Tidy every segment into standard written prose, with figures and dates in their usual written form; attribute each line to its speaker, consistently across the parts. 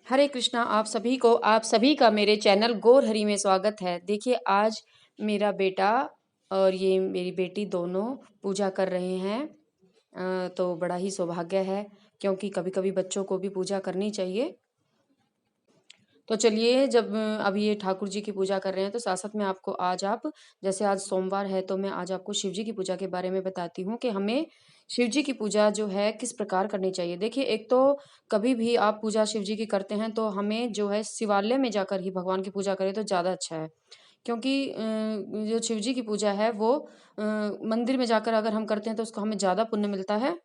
Speaker 1: हरे कृष्णा। आप सभी का मेरे चैनल गौर हरि में स्वागत है। देखिए, आज मेरा बेटा और ये मेरी बेटी दोनों पूजा कर रहे हैं। तो बड़ा ही सौभाग्य है, क्योंकि कभी कभी बच्चों को भी पूजा करनी चाहिए। तो चलिए, जब अब ये ठाकुर जी की पूजा कर रहे हैं तो साथ साथ में आपको जैसे आज सोमवार है, तो मैं आज आपको शिव जी की पूजा के बारे में बताती हूँ कि हमें शिव जी की पूजा जो है किस प्रकार करनी चाहिए। देखिए, एक तो कभी भी आप पूजा शिव जी की करते हैं तो हमें जो है शिवालय में जाकर ही भगवान की पूजा करें तो ज़्यादा अच्छा है। क्योंकि जो शिव जी की पूजा है वो मंदिर में जाकर अगर हम करते हैं तो उसको हमें ज़्यादा पुण्य मिलता है।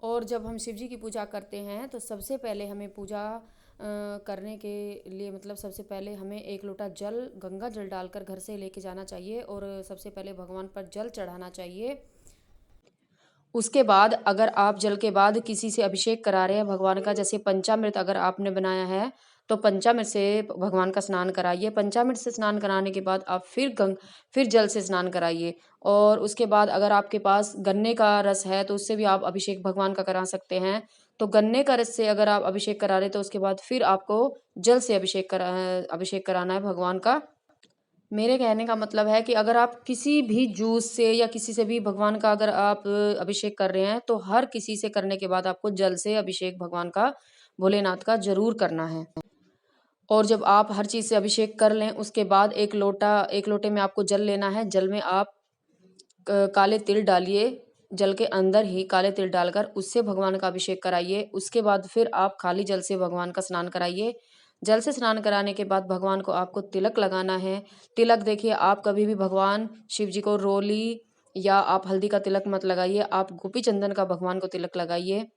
Speaker 1: और जब हम शिव जी की पूजा करते हैं तो सबसे पहले हमें पूजा करने के लिए मतलब सबसे पहले हमें एक लोटा जल, गंगा जल डालकर घर से लेके जाना चाहिए और सबसे पहले भगवान पर जल चढ़ाना चाहिए। उसके बाद अगर आप जल के बाद किसी से अभिषेक करा रहे हैं भगवान का, जैसे पंचामृत अगर आपने बनाया है तो पंचामृत से भगवान का स्नान कराइए। पंचामृत से स्नान कराने के बाद आप फिर जल से स्नान कराइए। और उसके बाद अगर आपके पास गन्ने का रस है तो उससे भी आप अभिषेक भगवान का करा सकते हैं। तो गन्ने का रस से अगर आप अभिषेक करा रहे तो उसके बाद फिर आपको जल से अभिषेक कराना है भगवान का। मेरे कहने का मतलब है कि अगर आप किसी भी जूस से या किसी से भी भगवान का अगर आप अभिषेक कर रहे हैं तो हर किसी से करने के बाद आपको जल से अभिषेक भगवान का, भोलेनाथ का जरूर करना है। और जब आप हर चीज से अभिषेक कर लें उसके बाद एक लोटे में आपको जल लेना है। जल में आप काले तिल डालिए। जल के अंदर ही काले तिल डालकर उससे भगवान का अभिषेक कराइए। उसके बाद फिर आप खाली जल से भगवान का स्नान कराइए। जल से स्नान कराने के बाद भगवान को आपको तिलक लगाना है। तिलक देखिए, आप कभी भी भगवान शिव जी को रोली या आप हल्दी का तिलक मत लगाइए, आप गोपी चंदन का भगवान को तिलक लगाइए।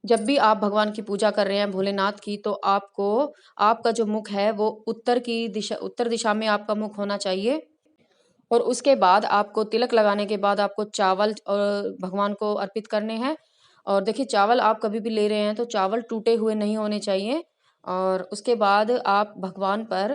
Speaker 1: जब भी आप भगवान की पूजा कर रहे हैं भोलेनाथ की, तो आपको आपका जो मुख है वो उत्तर दिशा में आपका मुख होना चाहिए। और उसके बाद आपको तिलक लगाने के बाद आपको चावल और भगवान को अर्पित करने हैं। और देखिए, चावल आप कभी भी ले रहे हैं तो चावल टूटे हुए नहीं होने चाहिए। और उसके बाद आप भगवान पर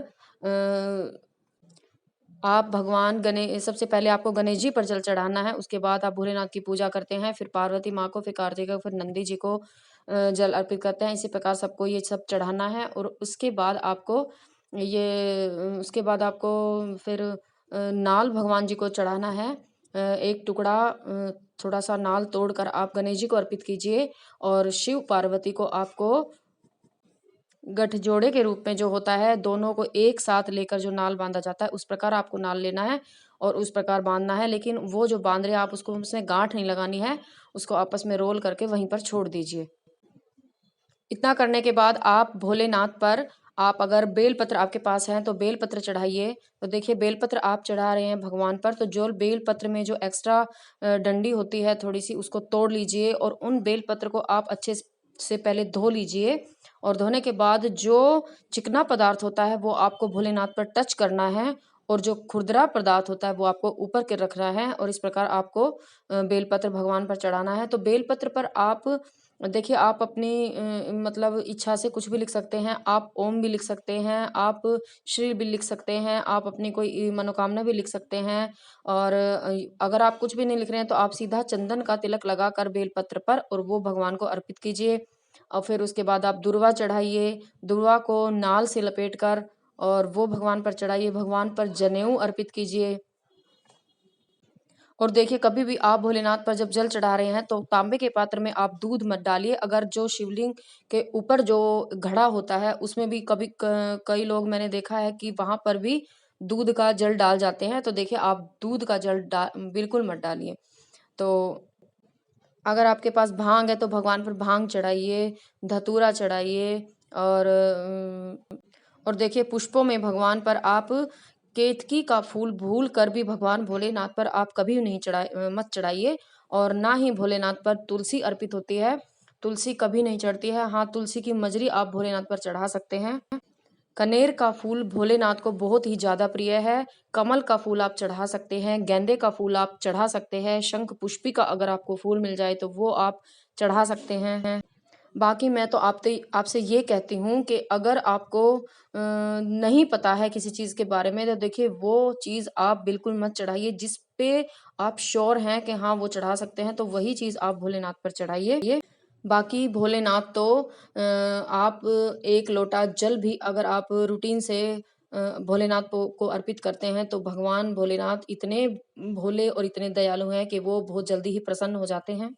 Speaker 1: आप भगवान गणेश सबसे पहले आपको गणेश जी पर जल चढ़ाना है। उसके बाद आप भोलेनाथ की पूजा करते हैं, फिर पार्वती माँ को, फिर कार्तिक को, फिर नंदी जी को जल अर्पित करते हैं। इसी प्रकार सबको ये सब चढ़ाना है। और उसके बाद आपको फिर नाल भगवान जी को चढ़ाना है। एक टुकड़ा थोड़ा सा नाल तोड़कर आप गणेश जी को अर्पित कीजिए। और शिव पार्वती को आपको गठजोड़े के रूप में जो होता है, दोनों को एक साथ लेकर जो नाल बांधा जाता है उस प्रकार आपको नाल लेना है और उस प्रकार बांधना है। लेकिन वो जो बांध रहे हैं आप उसको, उसमें गांठ नहीं लगानी है, उसको आपस में रोल करके वहीं पर छोड़ दीजिए। इतना करने के बाद आप भोलेनाथ पर, आप अगर बेलपत्र आपके पास है तो बेलपत्र चढ़ाइए। तो देखिए, बेलपत्र आप चढ़ा रहे हैं भगवान पर तो जो बेलपत्र में जो एक्स्ट्रा डंडी होती है थोड़ी सी, उसको तोड़ लीजिए और उन बेलपत्र को आप अच्छे से पहले धो लीजिए। और धोने के बाद जो चिकना पदार्थ होता है वो आपको भोलेनाथ पर टच करना है और जो खुरदरा पदार्थ होता है वो आपको ऊपर के रखना है। और इस प्रकार आपको बेलपत्र भगवान पर चढ़ाना है। तो बेलपत्र पर आप देखिए, आप अपनी मतलब इच्छा से कुछ भी लिख सकते हैं। आप ओम भी लिख सकते हैं, आप श्री भी लिख सकते हैं, आप अपनी कोई मनोकामना भी लिख सकते हैं। और अगर आप कुछ भी नहीं लिख रहे हैं तो आप सीधा चंदन का तिलक लगाकर बेलपत्र पर और वो भगवान को अर्पित कीजिए। और फिर उसके बाद आप दुर्वा चढ़ाइए। दुर्वा को नाल से लपेट कर और वो भगवान पर चढ़ाइए। भगवान पर जनेऊ अर्पित कीजिए। और देखिए, कभी भी आप भोलेनाथ पर जब जल चढ़ा रहे हैं तो तांबे के पात्र में आप दूध मत डालिए। अगर जो शिवलिंग के ऊपर जो घड़ा होता है उसमें भी कई लोग मैंने देखा है कि वहां पर भी दूध का जल डाल जाते हैं। तो देखिए, आप दूध का बिल्कुल मत डालिए। तो अगर आपके पास भांग है तो भगवान पर भांग चढ़ाइए, धतूरा चढ़ाइए। और और देखिए, पुष्पों में भगवान पर आप केतकी का फूल भूल कर भी भगवान भोलेनाथ पर आप कभी नहीं मत चढ़ाइए। और ना ही भोलेनाथ पर तुलसी अर्पित होती है, तुलसी कभी नहीं चढ़ती है। हाँ, तुलसी की मजरी आप भोलेनाथ पर चढ़ा सकते हैं। कनेर का फूल भोलेनाथ को बहुत ही ज्यादा प्रिय है। कमल का फूल आप चढ़ा सकते हैं, गेंदे का फूल आप चढ़ा सकते हैं, शंख पुष्पी का अगर आपको फूल मिल जाए तो वो आप चढ़ा सकते हैं। बाकी मैं तो आपसे ये कहती हूँ कि अगर आपको नहीं पता है किसी चीज़ के बारे में तो देखिए, वो चीज़ आप बिल्कुल मत चढ़ाइए। जिस पे आप श्योर हैं कि हाँ वो चढ़ा सकते हैं तो वही चीज़ आप भोलेनाथ पर चढ़ाइए। बाकी भोलेनाथ तो आप एक लोटा जल भी अगर आप रूटीन से भोलेनाथ को अर्पित करते हैं तो भगवान भोलेनाथ इतने भोले और इतने दयालु हैं कि वो बहुत जल्दी ही प्रसन्न हो जाते हैं।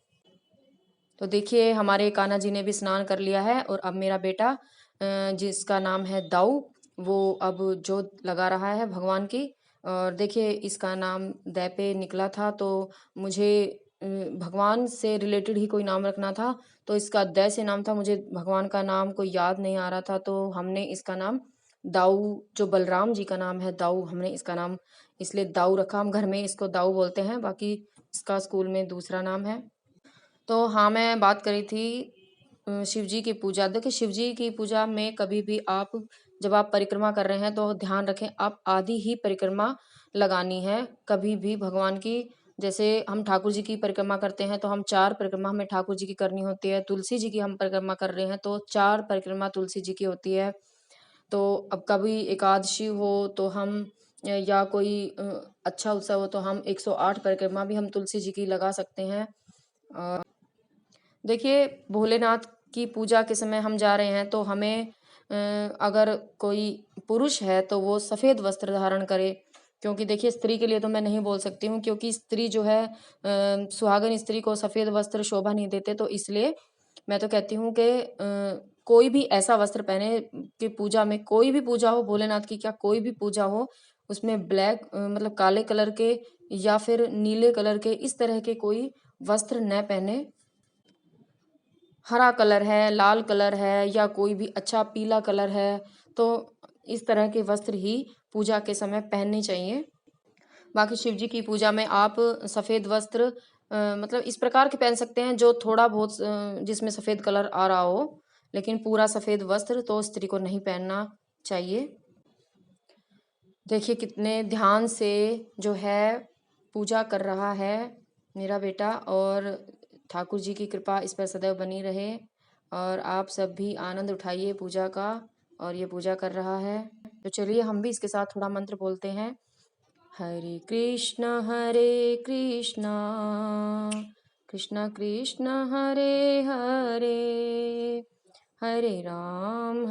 Speaker 1: तो देखिए हमारे कान्हा जी ने भी स्नान कर लिया है और अब मेरा बेटा जिसका नाम है दाऊ, वो अब जोत लगा रहा है भगवान की। और देखिए इसका नाम दै पे निकला था, तो मुझे भगवान से रिलेटेड ही कोई नाम रखना था, तो इसका दै से नाम था। मुझे भगवान का नाम कोई याद नहीं आ रहा था, तो हमने इसका नाम दाऊ, जो बलराम जी का नाम है दाऊ, हमने इसका नाम इसलिए दाऊ रखा। हम घर में इसको दाऊ बोलते हैं, बाकी इसका स्कूल में दूसरा नाम है। तो हाँ, मैं बात करी थी शिव जी की पूजा। देखिए शिव जी की पूजा में कभी भी आप जब आप परिक्रमा कर रहे हैं तो ध्यान रखें आप आधी ही परिक्रमा लगानी है। कभी भी भगवान की, जैसे हम ठाकुर जी की परिक्रमा करते हैं तो हम 4 परिक्रमा हमें ठाकुर जी की करनी होती है। तुलसी जी की हम परिक्रमा कर रहे हैं तो 4 परिक्रमा तुलसी जी की होती है। तो अब कभी एकादशी हो तो हम या कोई अच्छा उत्सव हो तो हम 108 परिक्रमा भी हम तुलसी जी की लगा सकते हैं। देखिए भोलेनाथ की पूजा के समय हम जा रहे हैं तो हमें अगर कोई पुरुष है तो वो सफ़ेद वस्त्र धारण करे, क्योंकि देखिए स्त्री के लिए तो मैं नहीं बोल सकती हूँ, क्योंकि स्त्री जो है सुहागन स्त्री को सफ़ेद वस्त्र शोभा नहीं देते, तो इसलिए मैं तो कहती हूँ कि कोई भी ऐसा वस्त्र पहने कि पूजा में, कोई भी पूजा हो भोलेनाथ की, क्या कोई भी पूजा हो, उसमें ब्लैक मतलब काले कलर के या फिर नीले कलर के इस तरह के कोई वस्त्र न पहने। हरा कलर है, लाल कलर है या कोई भी अच्छा पीला कलर है, तो इस तरह के वस्त्र ही पूजा के समय पहनने चाहिए। बाकी शिव जी की पूजा में आप सफ़ेद वस्त्र मतलब इस प्रकार के पहन सकते हैं जो थोड़ा बहुत जिसमें सफ़ेद कलर आ रहा हो, लेकिन पूरा सफ़ेद वस्त्र तो स्त्री को नहीं पहनना चाहिए। देखिए कितने ध्यान से जो है पूजा कर रहा है मेरा बेटा, और ठाकुर जी की कृपा इस पर सदैव बनी रहे, और आप सब भी आनंद उठाइए पूजा का। और ये पूजा कर रहा है तो चलिए हम भी इसके साथ थोड़ा मंत्र बोलते हैं। हरे कृष्ण कृष्ण कृष्ण हरे हरे, हरे राम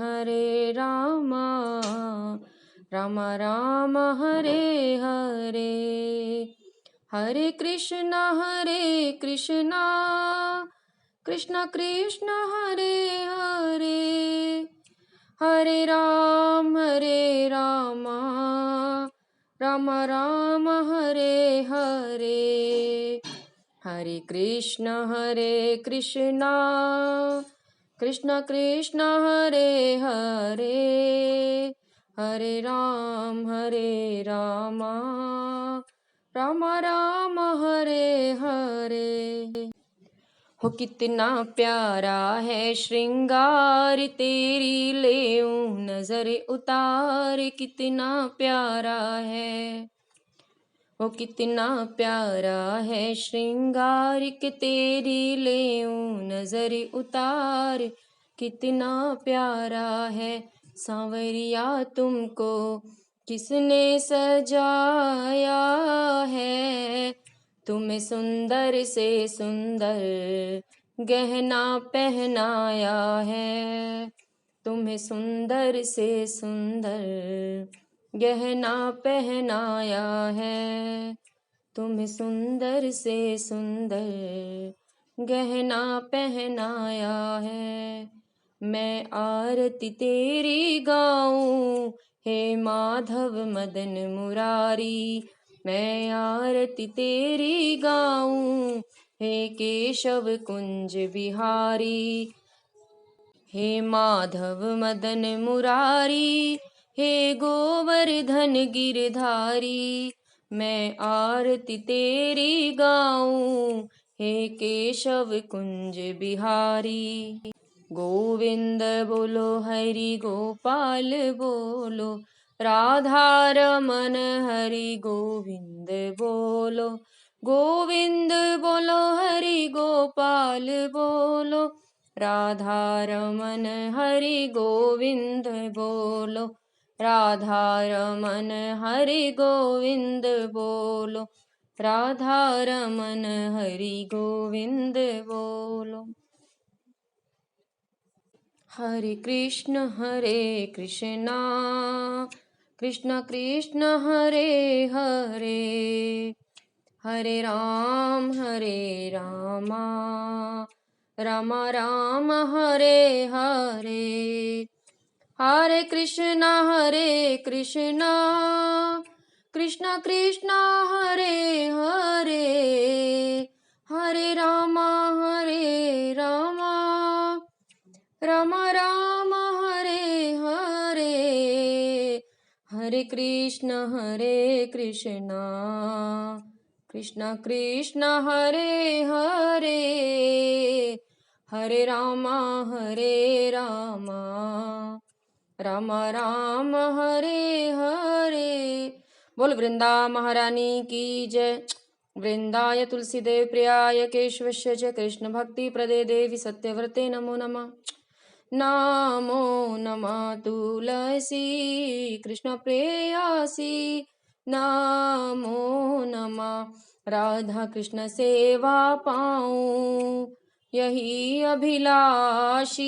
Speaker 1: राम राम हरे हरे, हरे कृष्ण कृष्ण कृष्ण हरे हरे, हरे राम राम राम हरे हरे, हरे कृष्ण कृष्ण कृष्ण हरे हरे, हरे राम राम राम हरे हरे। हो कितना प्यारा है श्रृंगार तेरी लेऊं नजर उतार, कितना प्यारा है। ओ कितना प्यारा है श्रृंगार के तेरी लेऊं नजर उतार, कितना प्यारा है। सांवरिया तुमको किसने सजाया है, तुम्हें सुंदर से सुंदर गहना पहनाया है, तुम्हें सुंदर से सुंदर गहना पहनाया है, तुम्हें सुंदर से सुंदर गहना पहनाया है। मैं आरती तेरी गाऊं हे माधव मदन मुरारी, मैं आरती तेरी गाऊं हे केशव कुंज बिहारी, हे माधव मदन मुरारी हे गोवर्धन गिरधारी, मैं आरती तेरी गाऊं हे केशव कुंज बिहारी। गोविंद बोलो हरि गोपाल बोलो, राधा रमन हरि गोविंद बोलो, गोविंद बोलो हरि गोपाल बोलो, राधा रमन हरि गोविंद बोलो, राधा रमन हरि गोविंद बोलो, राधा रमन हरि गोविंद बोलो। हरे कृष्ण कृष्ण कृष्ण हरे हरे, हरे राम राम राम हरे हरे, हरे कृष्ण कृष्ण कृष्ण हरे हरे, हरे राम राम राम हरे हरे, हरे कृष्ण कृष्ण कृष्ण हरे हरे, हरे राम राम राम हरे हरे। बोल वृंदा महारानी की जय। वृंदाय तुलसी देव प्रियाय केशवस्य च कृष्ण भक्ति प्रदे देवी सत्यव्रते नमो नमः। नमो नमः तुलसी कृष्ण प्रेयसी, नमो नमः राधा कृष्ण सेवा पाऊं, यही अभिलाषी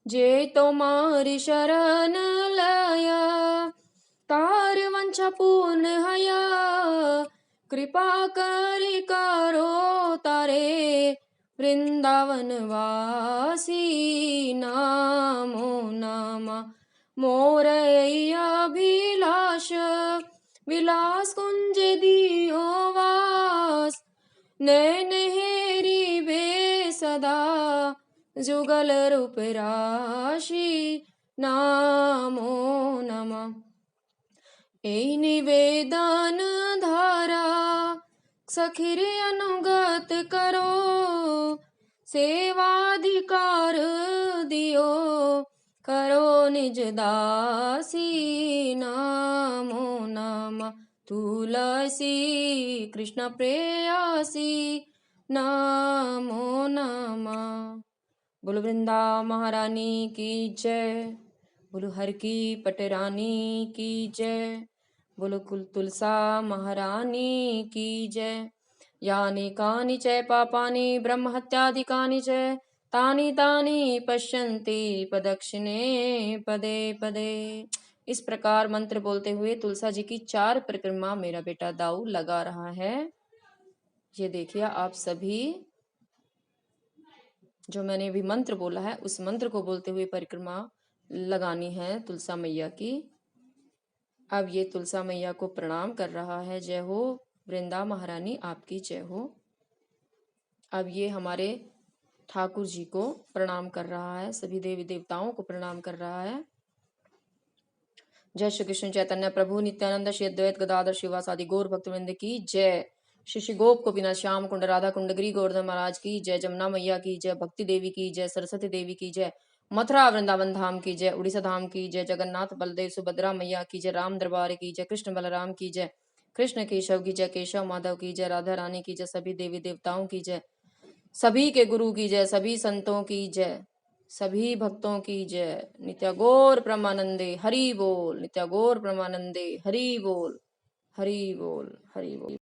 Speaker 1: जे तुम्हारी शरण लया, तार वंशा पूर्ण हया, कृपा करी करो तारे वृंदावन वासी, नमो नमः मोर अभिलाष, विलास कुंज दियो वास, नैन हेरी बे सदा, जुगल रूप राशि, नमो नमः। ए निवेदन धारा सखिर अनुगत करो, सेवाधिकार दियो करो निज दासी, नमो नमः तुलसी कृष्ण प्रेयसी, नमो नमः। बोलो वृंदा महारानी की जय, बोलो हर की पटरानी की जय, बोलो कुल तुलसा महारानी की जय। यानि कानि च पापानि ब्रह्म हत्यादिकानि च तानि तानि पश्यन्ति पदक्षिणे पदे पदे। इस प्रकार मंत्र बोलते हुए तुलसा जी की 4 परिक्रमा मेरा बेटा दाऊ लगा रहा है। ये देखिए आप सभी, जो मैंने अभी मंत्र बोला है उस मंत्र को बोलते हुए परिक्रमा लगानी है तुलसा मैया की। अब ये तुलसा मैया को प्रणाम कर रहा है। जय हो वृंदा महारानी आपकी जय हो। अब ये हमारे ठाकुर जी को प्रणाम कर रहा है, सभी देवी देवताओं को प्रणाम कर रहा है। जय श्री कृष्ण चैतन्य प्रभु नित्यानंद श्री अद्वैत गदाधर शिवासादि गौर भक्तवृंद की जय। श्री गोप को बिना श्याम कुंड राधा कुंड गिरी गोवर्धन महाराज की जय। जमुना मैया की जय, भक्ति देवी की जय, सरस्वती देवी की जय, मथुरा वृंदावन धाम की जय, उड़ीसा धाम की जय, जगन्नाथ बलदेव सुभद्रा मैया की जय, राम दरबार की जय, कृष्ण बलराम की जय, कृष्ण केशव की जय, केशव माधव की जय, राधा रानी की जय, सभी देवी देवताओं की जय, सभी के गुरु की जय, सभी संतों की जय, सभी भक्तों की जय। नित्य गौर प्रमानंदे हरि बोल, नित्य गौर प्रमानंदे हरि बोल, हरि बोल, हरि बोल।